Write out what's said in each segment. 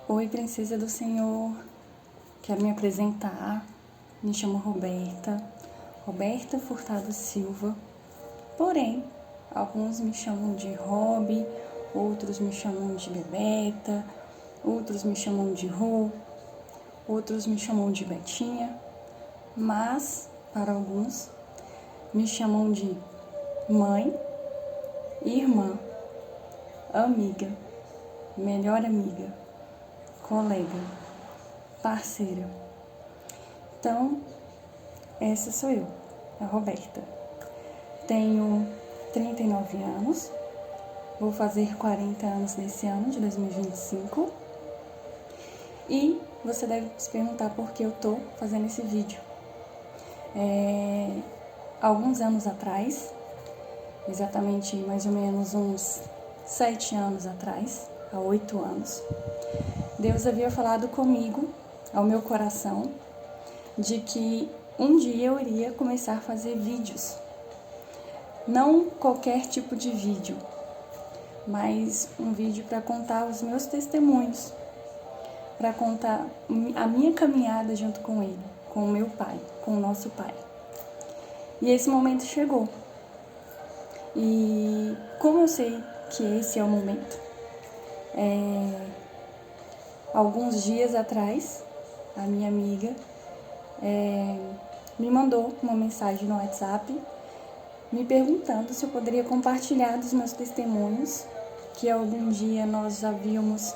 Oi, princesa do Senhor, quero me apresentar, me chamo Roberta Furtado Silva, porém, alguns me chamam de Rob, outros me chamam de Bebeta, outros me chamam de Rô, outros me chamam de Betinha, mas, para alguns, me chamam de mãe, irmã, amiga, melhor amiga, colega, parceira. Então, essa sou eu, a Roberta. Tenho 39 anos, vou fazer 40 anos nesse ano de 2025. E você deve se perguntar por que eu tô fazendo esse vídeo. Alguns anos atrás, exatamente mais ou menos uns 7 anos atrás, há 8 anos, Deus havia falado comigo, ao meu coração, de que um dia eu iria começar a fazer vídeos. Não qualquer tipo de vídeo, mas um vídeo para contar os meus testemunhos, para contar a minha caminhada junto com Ele, com o meu Pai, com o nosso Pai. E esse momento chegou. E como eu sei que esse é o momento? Alguns dias atrás, a minha amiga me mandou uma mensagem no WhatsApp me perguntando se eu poderia compartilhar dos meus testemunhos, que algum dia nós havíamos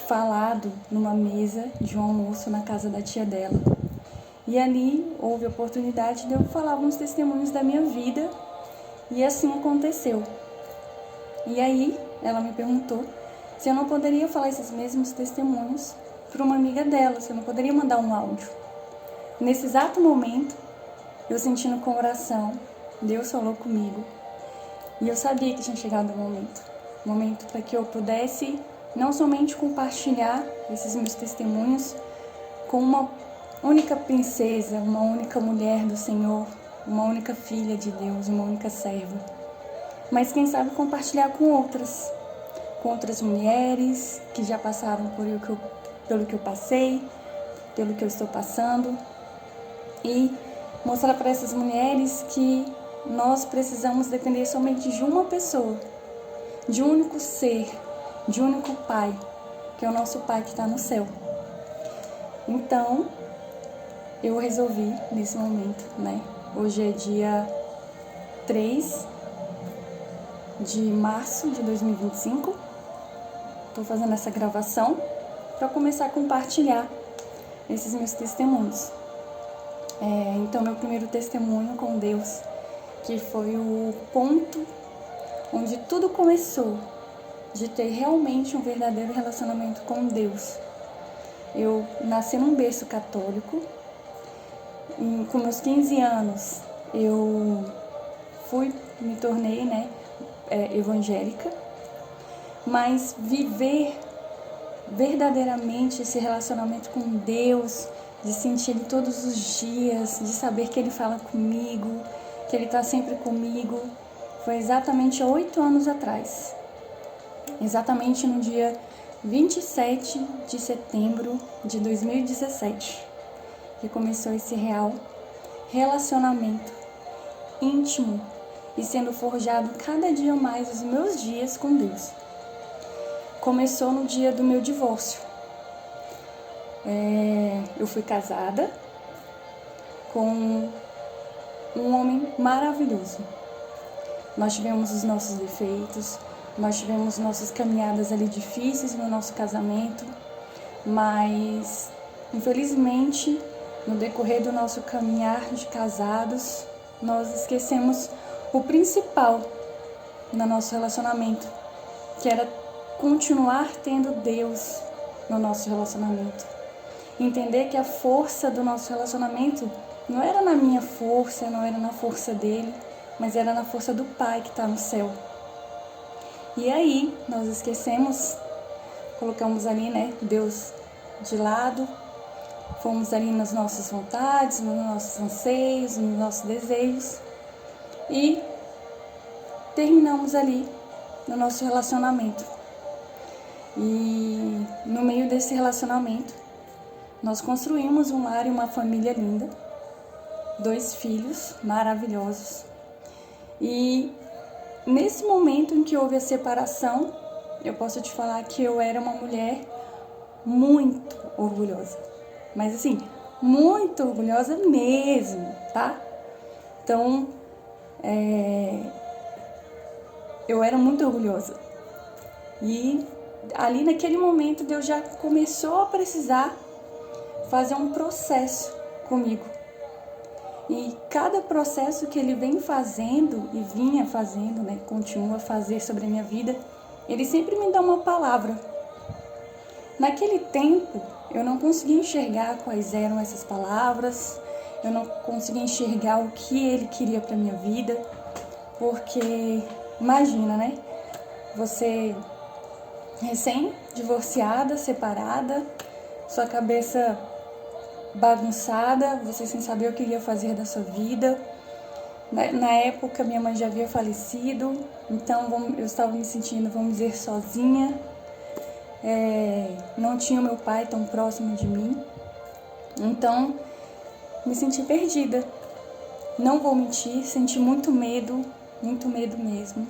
falado numa mesa de um almoço na casa da tia dela. E ali houve a oportunidade de eu falar alguns testemunhos da minha vida, e assim aconteceu. E aí ela me perguntou se eu não poderia falar esses mesmos testemunhos para uma amiga dela, se eu não poderia mandar um áudio. Nesse exato momento, eu senti no coração, Deus falou comigo, e eu sabia que tinha chegado o momento para que eu pudesse não somente compartilhar esses meus testemunhos com uma única princesa, uma única mulher do Senhor, uma única filha de Deus, uma única serva, mas quem sabe compartilhar com outras mulheres que já passaram pelo que eu passei, pelo que eu estou passando, e mostrar para essas mulheres que nós precisamos depender somente de uma pessoa, de um único ser, de um único Pai, que é o nosso Pai que está no céu. Então, eu resolvi nesse momento, Hoje é dia 3 de março de 2025. Estou fazendo essa gravação para começar a compartilhar esses meus testemunhos. Então, meu primeiro testemunho com Deus, que foi o ponto onde tudo começou, de ter realmente um verdadeiro relacionamento com Deus. Eu nasci num berço católico, com meus 15 anos eu me tornei evangélica, mas viver verdadeiramente esse relacionamento com Deus, de sentir Ele todos os dias, de saber que Ele fala comigo, que Ele está sempre comigo, foi exatamente há 8 anos atrás. Exatamente no dia 27 de setembro de 2017, que começou esse real relacionamento íntimo e sendo forjado cada dia mais os meus dias com Deus. Começou no dia do meu divórcio. Eu fui casada com um homem maravilhoso. Nós tivemos os nossos defeitos, nós tivemos nossas caminhadas ali difíceis no nosso casamento, mas infelizmente no decorrer do nosso caminhar de casados, nós esquecemos o principal no nosso relacionamento, que era continuar tendo Deus no nosso relacionamento. Entender que a força do nosso relacionamento não era na minha força, não era na força dele, mas era na força do Pai que está no céu. E aí, nós esquecemos, colocamos ali, Deus de lado, fomos ali nas nossas vontades, nos nossos anseios, nos nossos desejos, e terminamos ali no nosso relacionamento. E no meio desse relacionamento, nós construímos um lar e uma família linda, 2 filhos maravilhosos. E nesse momento em que houve a separação, eu posso te falar que eu era uma mulher muito orgulhosa. Mas assim, muito orgulhosa mesmo, tá? Então, eu era muito orgulhosa. E ali naquele momento Deus já começou a precisar fazer um processo comigo. E cada processo que Ele vem fazendo e vinha fazendo, né, continua a fazer sobre a minha vida, Ele sempre me dá uma palavra. Naquele tempo, eu não conseguia enxergar quais eram essas palavras, eu não conseguia enxergar o que Ele queria para minha vida, porque imagina, né? Você recém-divorciada, separada, sua cabeça bagunçada, você sem saber o que ia fazer da sua vida. Na época, minha mãe já havia falecido, então eu estava me sentindo, vamos dizer, sozinha. Não tinha o meu pai tão próximo de mim, então me senti perdida. Não vou mentir, senti muito medo mesmo.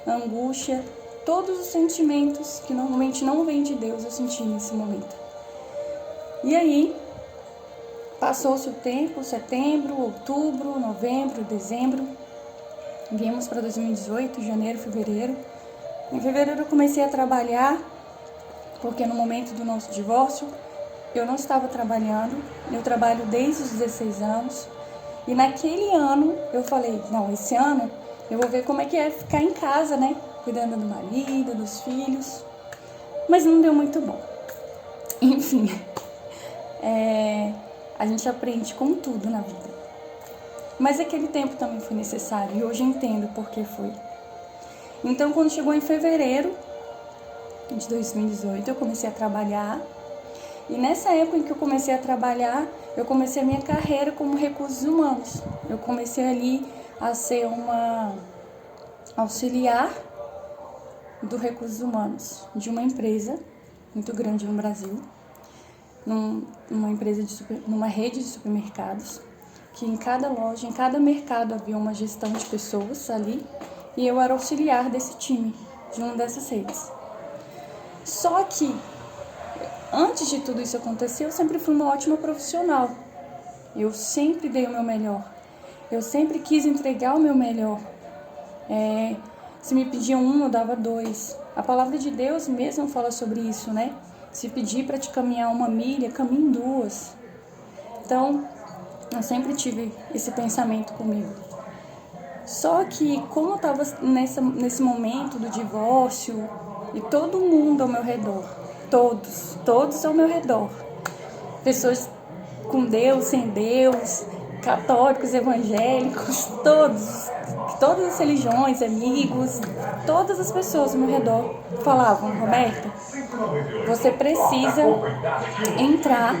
Angústia, todos os sentimentos que normalmente não vêm de Deus eu senti nesse momento. E aí, passou-se o tempo, setembro, outubro, novembro, dezembro, viemos para 2018, janeiro, fevereiro. Em fevereiro eu comecei a trabalhar, porque no momento do nosso divórcio eu não estava trabalhando, eu trabalho desde os 16 anos. E naquele ano eu falei, não, esse ano eu vou ver como é que é ficar em casa, né? Cuidando do marido, dos filhos. Mas não deu muito bom. Enfim, a gente aprende com tudo na vida. Mas aquele tempo também foi necessário e hoje eu entendo por que foi. Então, quando chegou em fevereiro de 2018, eu comecei a trabalhar. E nessa época em que eu comecei a trabalhar, eu comecei a minha carreira como recursos humanos. Eu comecei ali a ser uma auxiliar do recursos humanos de uma empresa muito grande no Brasil, numa rede de supermercados, que em cada loja, em cada mercado havia uma gestão de pessoas ali, e eu era auxiliar desse time, de uma dessas redes. Só que, antes de tudo isso acontecer, eu sempre fui uma ótima profissional. Eu sempre dei o meu melhor. Eu sempre quis entregar o meu melhor. Se me pediam 1, eu dava 2. A palavra de Deus mesmo fala sobre isso, né? Se pedir para te caminhar 1 milha, caminhe 2. Então, eu sempre tive esse pensamento comigo. Só que, como eu estava nesse momento do divórcio, e todo mundo ao meu redor, todos ao meu redor, pessoas com Deus, sem Deus, católicos, evangélicos, todas as religiões, amigos, todas as pessoas ao meu redor falavam, Roberta, você precisa entrar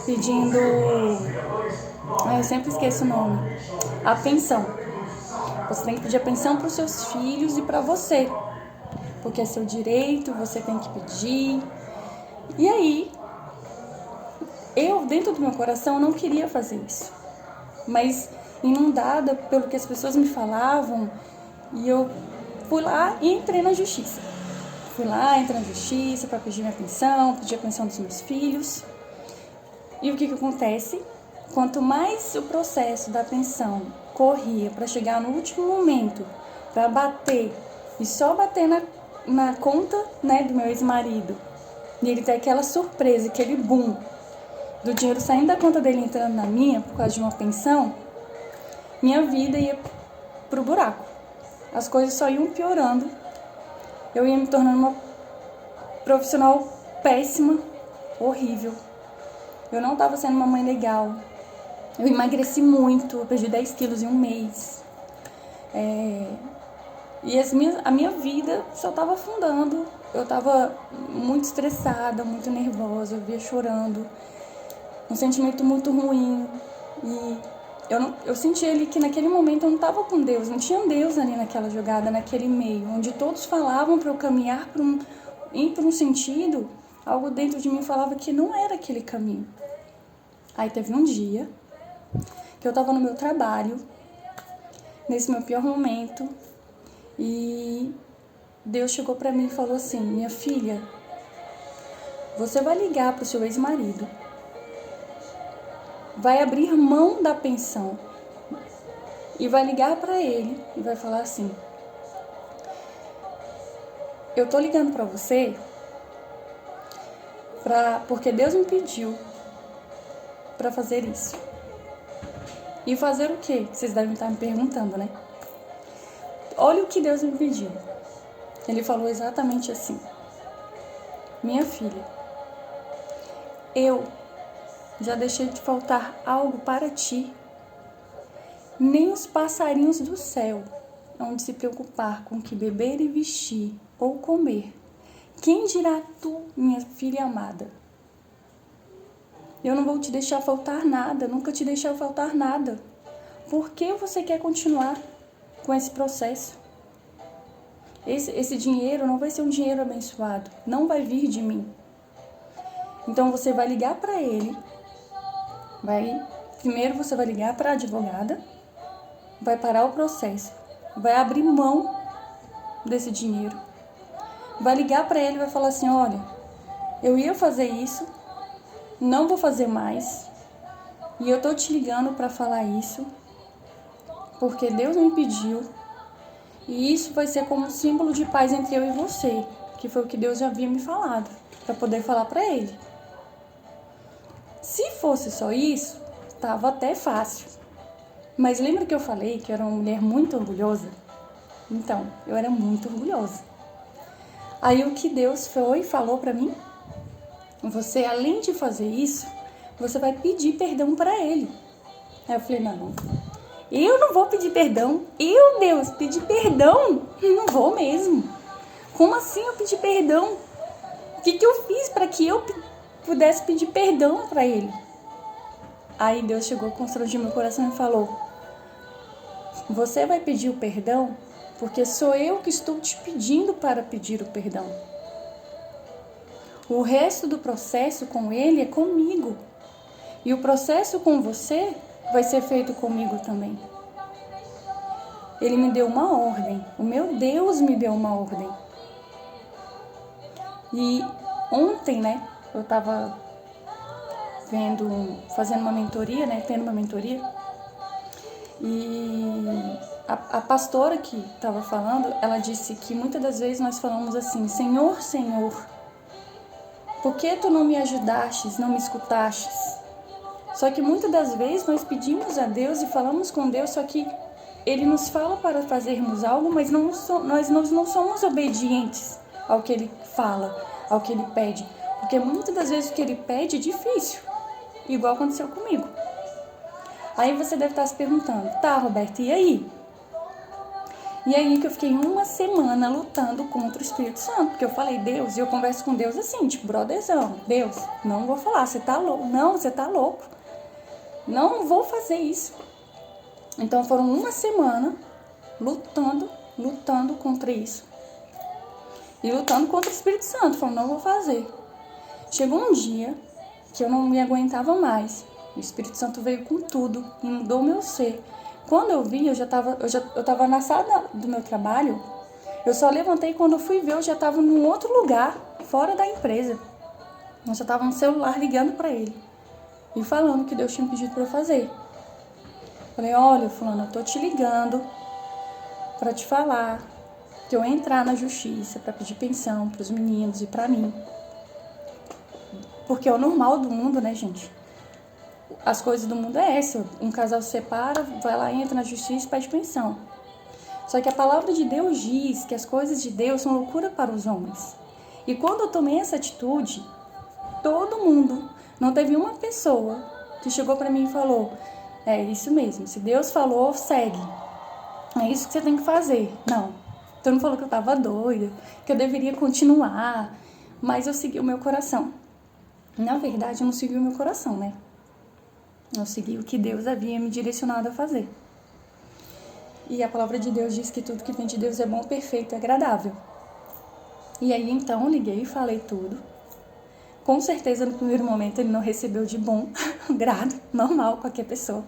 pedindo, eu sempre esqueço o nome, a pensão. Você tem que pedir a pensão para os seus filhos e para você, porque é seu direito, você tem que pedir. E aí, eu, dentro do meu coração, não queria fazer isso. Mas, inundada pelo que as pessoas me falavam, e eu fui lá e entrei na justiça. Entrei na justiça para pedir minha pensão, pedir a pensão dos meus filhos. E o que acontece? Quanto mais o processo da pensão corria para chegar no último momento, para bater, e só bater na conta, né, do meu ex-marido, e ele ter aquela surpresa, aquele boom, do dinheiro saindo da conta dele entrando na minha, por causa de uma pensão, minha vida ia pro buraco. As coisas só iam piorando. Eu ia me tornando uma profissional péssima, horrível. Eu não estava sendo uma mãe legal. Eu emagreci muito, eu perdi 10 quilos em um mês. E a minha vida só estava afundando. Eu estava muito estressada, muito nervosa, eu via chorando. Um sentimento muito ruim. E eu senti ali que naquele momento eu não estava com Deus, não tinha Deus ali naquela jogada, naquele meio, onde todos falavam para eu caminhar ir para um sentido, algo dentro de mim falava que não era aquele caminho. Aí teve um dia que eu estava no meu trabalho, nesse meu pior momento, e Deus chegou para mim e falou assim: minha filha, você vai ligar para o seu ex-marido, vai abrir mão da pensão e vai ligar para ele e vai falar assim: eu tô ligando para você porque Deus me pediu para fazer isso. E fazer o quê? Vocês devem estar me perguntando, né? Olha o que Deus me pediu. Ele falou exatamente assim: minha filha, eu já deixei de faltar algo para ti. Nem os passarinhos do céu hão de se preocupar com o que beber e vestir ou comer. Quem dirá tu, minha filha amada? Eu não vou te deixar faltar nada, nunca te deixar faltar nada. Por que você quer continuar com esse processo? Esse dinheiro não vai ser um dinheiro abençoado, não vai vir de mim. Então você vai ligar para ele, primeiro você vai ligar para a advogada, vai parar o processo, vai abrir mão desse dinheiro, vai ligar para ele e vai falar assim: olha, eu ia fazer isso, não vou fazer mais, e eu tô te ligando para falar isso, porque Deus me pediu, e isso vai ser como um símbolo de paz entre eu e você, que foi o que Deus já havia me falado, para poder falar para ele. Se fosse só isso, tava até fácil. Mas lembra que eu falei que eu era uma mulher muito orgulhosa? Então, eu era muito orgulhosa. Aí o que Deus foi e falou para mim: você, além de fazer isso, você vai pedir perdão para ele. Aí eu falei: não, eu não vou pedir perdão. Deus, pedir perdão? Não vou mesmo. Como assim eu pedir perdão? O que eu fiz para que eu pudesse pedir perdão para ele? Aí Deus chegou, constrangeu meu coração e falou: você vai pedir o perdão porque sou eu que estou te pedindo para pedir o perdão. O resto do processo com ele é comigo. E o processo com você vai ser feito comigo também. Ele me deu uma ordem. O meu Deus me deu uma ordem. E ontem, né, eu estava fazendo uma mentoria, né, tendo uma mentoria. E a pastora que estava falando, ela disse que muitas das vezes nós falamos assim: Senhor, Senhor, por que tu não me ajudastes, não me escutastes? Só que muitas das vezes nós pedimos a Deus e falamos com Deus, só que Ele nos fala para fazermos algo, mas nós não somos obedientes ao que Ele fala, ao que Ele pede. Porque muitas das vezes o que Ele pede é difícil, igual aconteceu comigo. Aí você deve estar se perguntando: tá, Roberta, e aí? E aí que eu fiquei uma semana lutando contra o Espírito Santo, porque eu falei: Deus, e eu converso com Deus assim, tipo, brotherzão: Deus, não vou falar, você tá louco, não, você tá louco, não vou fazer isso. Então foram uma semana lutando contra isso, e lutando contra o Espírito Santo, falando: não vou fazer. Chegou um dia que eu não me aguentava mais, o Espírito Santo veio com tudo, inundou meu ser. Quando eu vi, eu tava na sala do meu trabalho, eu só levantei quando eu fui ver, eu já estava num outro lugar, fora da empresa. Eu já estava no celular ligando para ele e falando o que Deus tinha pedido para eu fazer. Falei: olha, fulano, eu tô te ligando para te falar que eu ia entrar na justiça para pedir pensão para os meninos e para mim. Porque é o normal do mundo, né, gente? As coisas do mundo é essa: um casal se separa, vai lá, entra na justiça e pede pensão. Só que a palavra de Deus diz que as coisas de Deus são loucura para os homens. E quando eu tomei essa atitude, todo mundo, não teve uma pessoa que chegou para mim e falou: é isso mesmo, se Deus falou, segue, é isso que você tem que fazer. Não, todo mundo falou que eu estava doida, que eu deveria continuar, mas eu segui o meu coração. Na verdade, eu não segui o meu coração, né? Eu segui o que Deus havia me direcionado a fazer. E a palavra de Deus diz que tudo que vem de Deus é bom, perfeito e agradável. E aí, então, eu liguei e falei tudo. Com certeza, no primeiro momento, ele não recebeu de bom grado, normal, qualquer pessoa.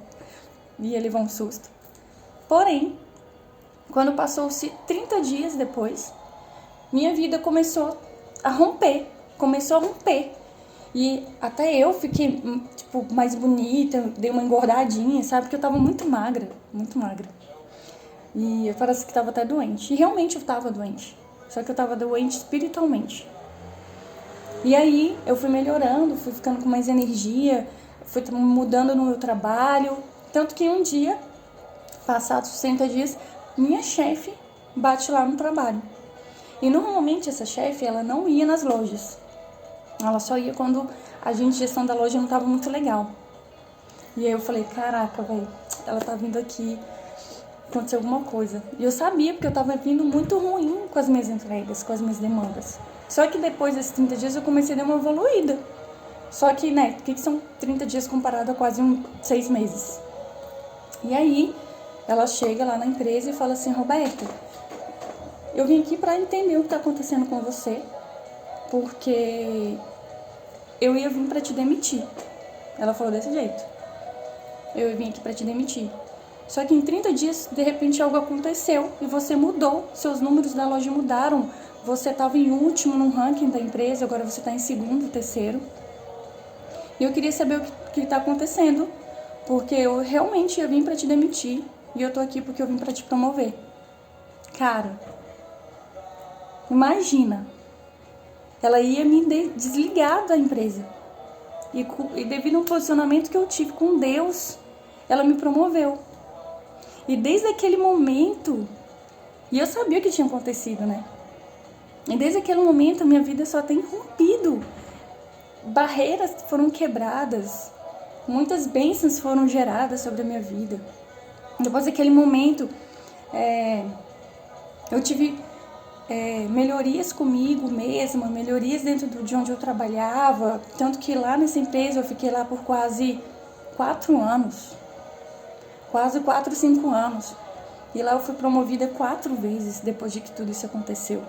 E ele levou um susto. Porém, quando passou-se 30 dias depois, minha vida começou a romper. E até eu fiquei, mais bonita, dei uma engordadinha, sabe? Porque eu tava muito magra. E parece que tava até doente. E realmente eu tava doente. Só que eu tava doente espiritualmente. E aí eu fui melhorando, fui ficando com mais energia, fui mudando no meu trabalho. Tanto que um dia, passados 60 dias, minha chefe bate lá no trabalho. E normalmente essa chefe, ela não ia nas lojas. Ela só ia quando a gestão da loja não tava muito legal. E aí eu falei, caraca, velho, ela tá vindo aqui, aconteceu alguma coisa. E eu sabia, porque eu tava vindo muito ruim com as minhas entregas, com as minhas demandas. Só que depois desses 30 dias eu comecei a dar uma evoluída. Só que, né, o que são 30 dias comparado a quase 6 meses? E aí, ela chega lá na empresa e fala assim, Roberta, eu vim aqui pra entender o que tá acontecendo com você, porque eu ia vir pra te demitir. Ela falou desse jeito. Eu vim aqui pra te demitir. Só que em 30 dias, de repente, algo aconteceu e você mudou. Seus números da loja mudaram. Você estava em último no ranking da empresa, agora você está em segundo, terceiro. E eu queria saber o que está acontecendo, porque eu realmente ia vir para te demitir e eu tô aqui porque eu vim para te promover. Cara, imagina, ela ia me desligar da empresa. E devido ao posicionamento que eu tive com Deus, ela me promoveu. E desde aquele momento, e eu sabia o que tinha acontecido, né? E desde aquele momento a minha vida só tem rompido. Barreiras foram quebradas. Muitas bênçãos foram geradas sobre a minha vida. Depois daquele momento, eu tive melhorias comigo mesma, melhorias dentro de onde eu trabalhava. Tanto que lá nessa empresa eu fiquei lá por quase 4 anos. Quase 4, 5 anos. E lá eu fui promovida 4 vezes depois de que tudo isso aconteceu.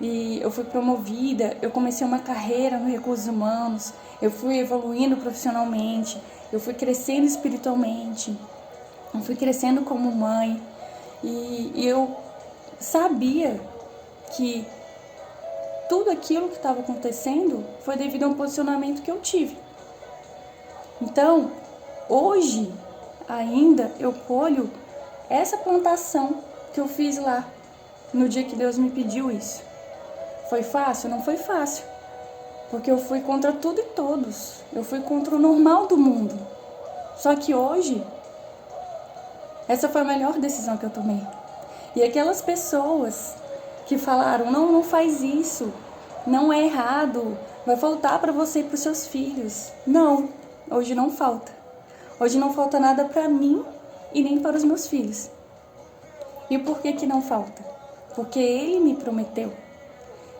E eu fui promovida, eu comecei uma carreira no recursos humanos, eu fui evoluindo profissionalmente, eu fui crescendo espiritualmente, eu fui crescendo como mãe. E eu sabia que tudo aquilo que estava acontecendo foi devido a um posicionamento que eu tive. Então, hoje ainda eu colho essa plantação que eu fiz lá no dia que Deus me pediu isso. Foi fácil? Não foi fácil. Porque eu fui contra tudo e todos. Eu fui contra o normal do mundo. Só que hoje, essa foi a melhor decisão que eu tomei. E aquelas pessoas que falaram, não faz isso, não é errado, vai faltar para você e para os seus filhos. Não, hoje não falta. Hoje não falta nada para mim e nem para os meus filhos. E por que não falta? Porque Ele me prometeu.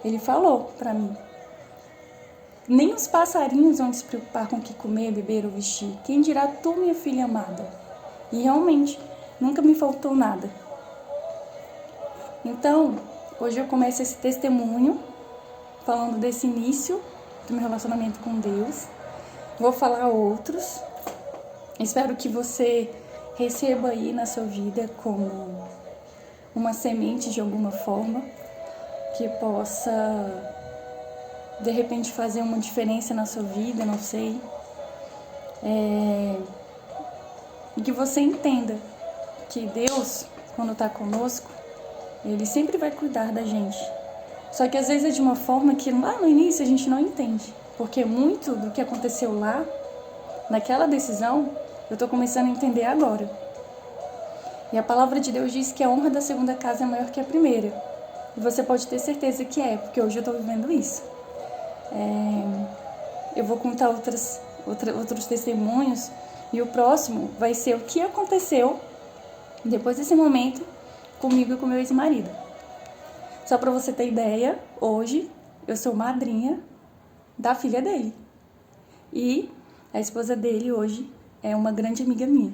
Ele falou para mim, nem os passarinhos vão se preocupar com o que comer, beber ou vestir. Quem dirá tu, minha filha amada? E realmente, nunca me faltou nada. Então, hoje eu começo esse testemunho, falando desse início do meu relacionamento com Deus. Vou falar outros. Espero que você receba aí na sua vida como uma semente de alguma forma, que possa, de repente, fazer uma diferença na sua vida, não sei. E que você entenda que Deus, quando está conosco, Ele sempre vai cuidar da gente. Só que às vezes é de uma forma que lá no início a gente não entende. Porque muito do que aconteceu lá, naquela decisão, eu estou começando a entender agora. E a palavra de Deus diz que a honra da segunda casa é maior que a primeira. E você pode ter certeza que é, porque hoje eu estou vivendo isso. Eu vou contar outros testemunhos. E o próximo vai ser o que aconteceu depois desse momento comigo e com meu ex-marido. Só para você ter ideia, hoje eu sou madrinha da filha dele. E A esposa dele hoje é uma grande amiga minha.